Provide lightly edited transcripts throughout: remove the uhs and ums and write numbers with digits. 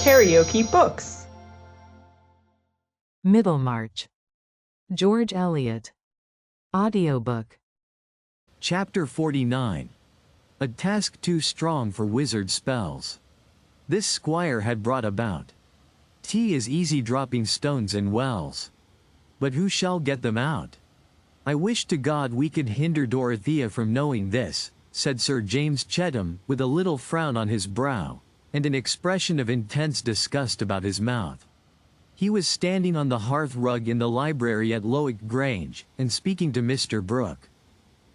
KaraokeBooks. Middlemarch. George Eliot. Audiobook. Chapter 49. A task too strong for wizard spells. This squire had brought about. Tea is easy dropping stones in wells. But who shall get them out? I wish to God we could hinder Dorothea from knowing this, said Sir James Chettam, with a little frown on his brow, and an expression of intense disgust about his mouth. He was standing on the hearth rug in the library at Lowick Grange, and speaking to Mr. Brooke.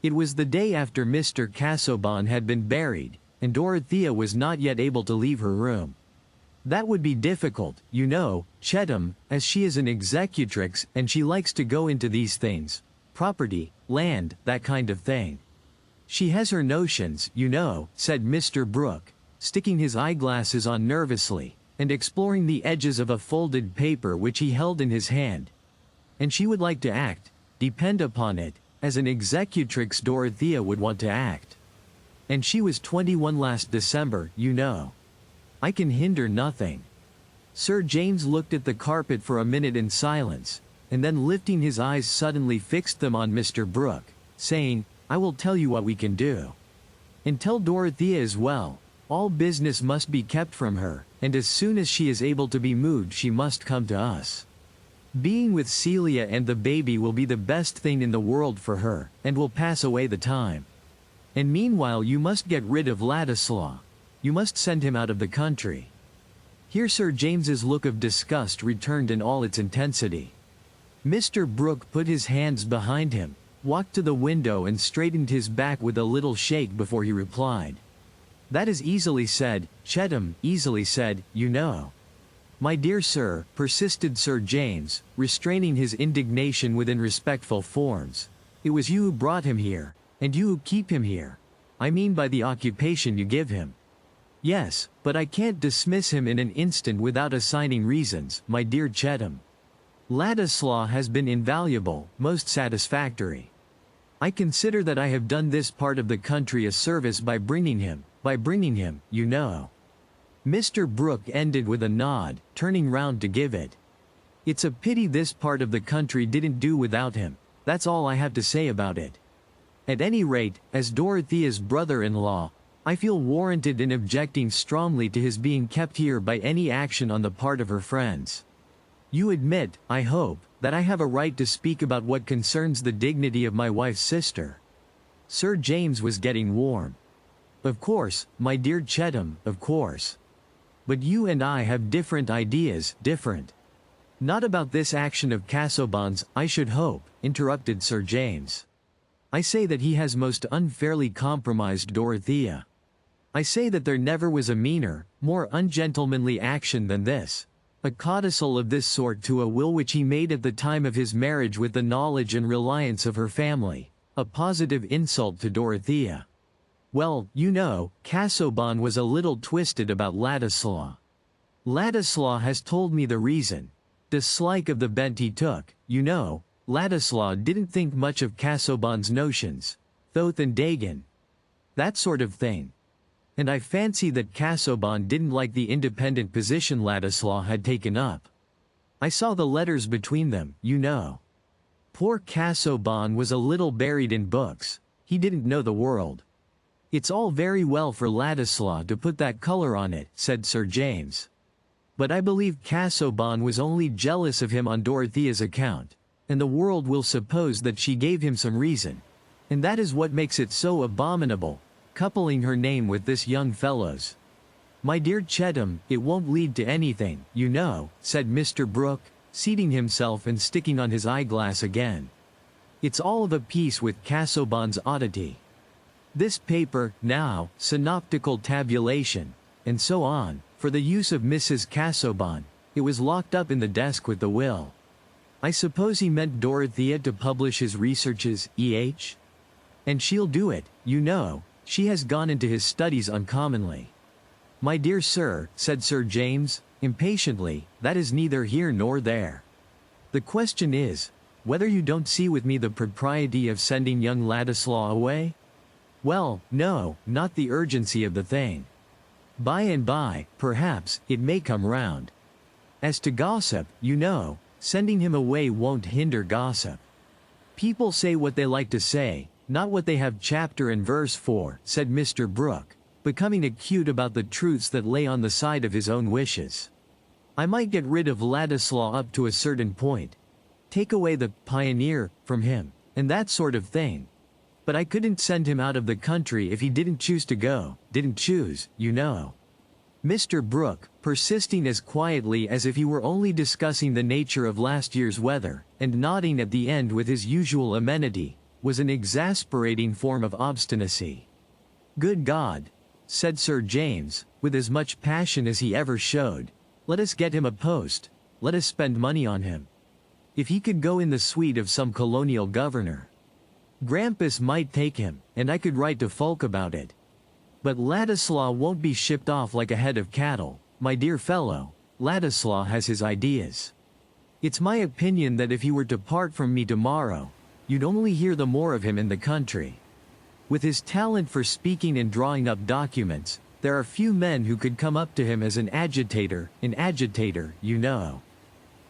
It was the day after Mr. Casaubon had been buried, and Dorothea was not yet able to leave her room. That would be difficult, you know, Chettam, as she is an executrix and she likes to go into these things. Property, land, that kind of thing. She has her notions, you know, said Mr. Brooke, sticking his eyeglasses on nervously, and exploring the edges of a folded paper which he held in his hand. And she would like to act, depend upon it, as an executrix Dorothea would want to act. And she was 21 last December, you know. I can hinder nothing. Sir James looked at the carpet for a minute in silence, and then lifting his eyes suddenly fixed them on Mr. Brooke, saying, I will tell you what we can do. Until Dorothea is well, all business must be kept from her, and as soon as she is able to be moved she must come to us. Being with Celia and the baby will be the best thing in the world for her, and will pass away the time. And meanwhile you must get rid of Ladislaw. You must send him out of the country. Here Sir James's look of disgust returned in all its intensity. Mr. Brooke put his hands behind him, walked to the window and straightened his back with a little shake before he replied. That is easily said, Chettam, easily said, you know. My dear sir, persisted Sir James, restraining his indignation within respectful forms, it was you who brought him here, and you who keep him here. I mean by the occupation you give him. Yes, but I can't dismiss him in an instant without assigning reasons, my dear Chettam. Ladislaw has been invaluable, most satisfactory. I consider that I have done this part of the country a service by bringing him, you know. Mr. Brooke ended with a nod, turning round to give it. It's a pity this part of the country didn't do without him, that's all I have to say about it. At any rate, as Dorothea's brother-in-law, I feel warranted in objecting strongly to his being kept here by any action on the part of her friends. You admit, I hope, that I have a right to speak about what concerns the dignity of my wife's sister. Sir James was getting warm. Of course, my dear Chettam, of course. But you and I have different ideas, different. Not about this action of Casaubon's, I should hope, interrupted Sir James. I say that he has most unfairly compromised Dorothea. I say that there never was a meaner, more ungentlemanly action than this. A codicil of this sort to a will which he made at the time of his marriage with the knowledge and reliance of her family, a positive insult to Dorothea. Well, you know, Casaubon was a little twisted about Ladislaw. Ladislaw has told me the reason. Dislike of the bent he took, you know, Ladislaw didn't think much of Casaubon's notions, Thoth and Dagon. That sort of thing. And I fancy that Casaubon didn't like the independent position Ladislaw had taken up. I saw the letters between them, you know. Poor Casaubon was a little buried in books, he didn't know the world. It's all very well for Ladislaw to put that color on it, said Sir James. But I believe Casaubon was only jealous of him on Dorothea's account, and the world will suppose that she gave him some reason. And that is what makes it so abominable, coupling her name with this young fellow's. My dear Chettam, it won't lead to anything, you know, said Mr. Brooke, seating himself and sticking on his eyeglass again. It's all of a piece with Casaubon's oddity. This paper, now, synoptical tabulation, and so on, for the use of Mrs. Casaubon, it was locked up in the desk with the will. I suppose he meant Dorothea to publish his researches, eh? And she'll do it, you know, she has gone into his studies uncommonly. My dear sir, said Sir James, impatiently, that is neither here nor there. The question is, whether you don't see with me the propriety of sending young Ladislaw away? Well, no, not the urgency of the thing. By and by, perhaps, it may come round. As to gossip, you know, sending him away won't hinder gossip. People say what they like to say, not what they have chapter and verse for, said Mr. Brooke, becoming acute about the truths that lay on the side of his own wishes. I might get rid of Ladislaw up to a certain point. Take away the pioneer from him, and that sort of thing. But I couldn't send him out of the country if he didn't choose to go, didn't choose, you know. Mr. Brooke, persisting as quietly as if he were only discussing the nature of last year's weather, and nodding at the end with his usual amenity, was an exasperating form of obstinacy. "Good God," said Sir James, with as much passion as he ever showed, "let us get him a post, let us spend money on him. If he could go in the suite of some colonial governor, Grampus might take him, and I could write to Fulk about it. But Ladislaw won't be shipped off like a head of cattle, my dear fellow. Ladislaw has his ideas. It's my opinion that if he were to part from me tomorrow, you'd only hear the more of him in the country. With his talent for speaking and drawing up documents, there are few men who could come up to him as an agitator, you know."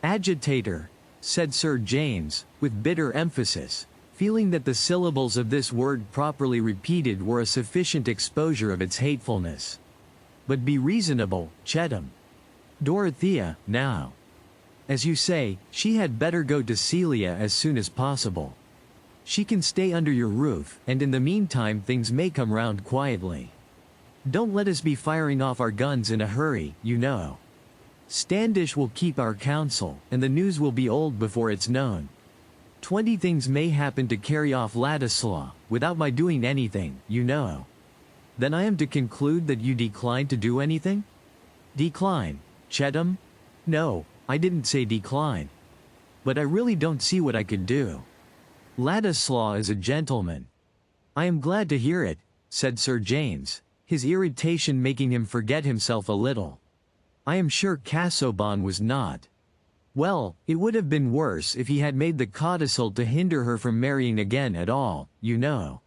"Agitator," said Sir James, with bitter emphasis, feeling that the syllables of this word properly repeated were a sufficient exposure of its hatefulness. "But be reasonable, Chettam. Dorothea, now. As you say, she had better go to Celia as soon as possible. She can stay under your roof, and in the meantime things may come round quietly. Don't let us be firing off our guns in a hurry, you know. Standish will keep our counsel, and the news will be old before it's known. 20 things may happen to carry off Ladislaw, without my doing anything, you know. Then I am to conclude that you decline to do anything?" "Decline, Chettam? No, I didn't say decline. But I really don't see what I could do. Ladislaw is a gentleman." "I am glad to hear it," said Sir James, his irritation making him forget himself a little. "I am sure Casaubon was not. Well, it would have been worse if he had made the codicil to hinder her from marrying again at all, you know."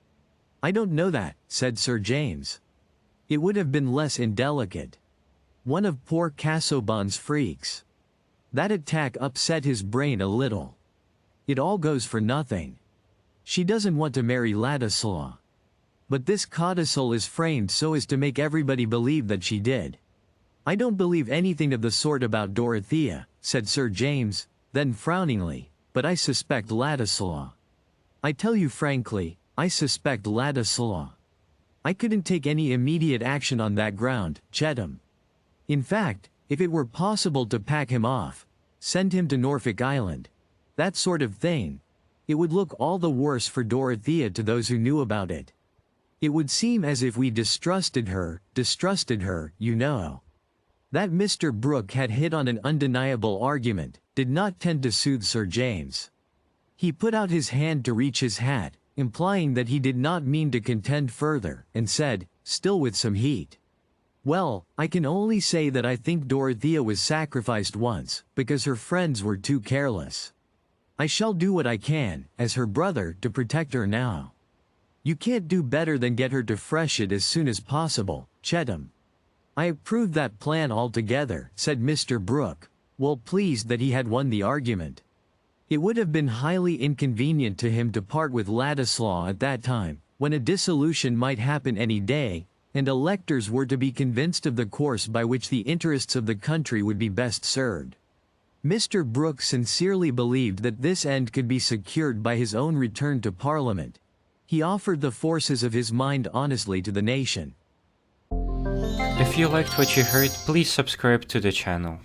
"I don't know that," said Sir James. "It would have been less indelicate. One of poor Casaubon's freaks. That attack upset his brain a little. It all goes for nothing. She doesn't want to marry Ladislaw. But this codicil is framed so as to make everybody believe that she did." "I don't believe anything of the sort about Dorothea," said Sir James, then frowningly, "but I suspect Ladislaw. I tell you frankly, I suspect Ladislaw. I couldn't take any immediate action on that ground, Chettam. In fact, if it were possible to pack him off, send him to Norfolk Island, that sort of thing, it would look all the worse for Dorothea to those who knew about it. It would seem as if we distrusted her, you know." That Mr. Brooke had hit on an undeniable argument did not tend to soothe Sir James. He put out his hand to reach his hat, implying that he did not mean to contend further, and said, still with some heat, "Well, I can only say that I think Dorothea was sacrificed once, because her friends were too careless. I shall do what I can, as her brother, to protect her now. You can't do better than get her to Freshitt as soon as possible, Chettam." "I approve that plan altogether," said Mr. Brooke, well pleased that he had won the argument. It would have been highly inconvenient to him to part with Ladislaw at that time, when a dissolution might happen any day, and electors were to be convinced of the course by which the interests of the country would be best served. Mr. Brooke sincerely believed that this end could be secured by his own return to Parliament. He offered the forces of his mind honestly to the nation. If you liked what you heard, please subscribe to the channel.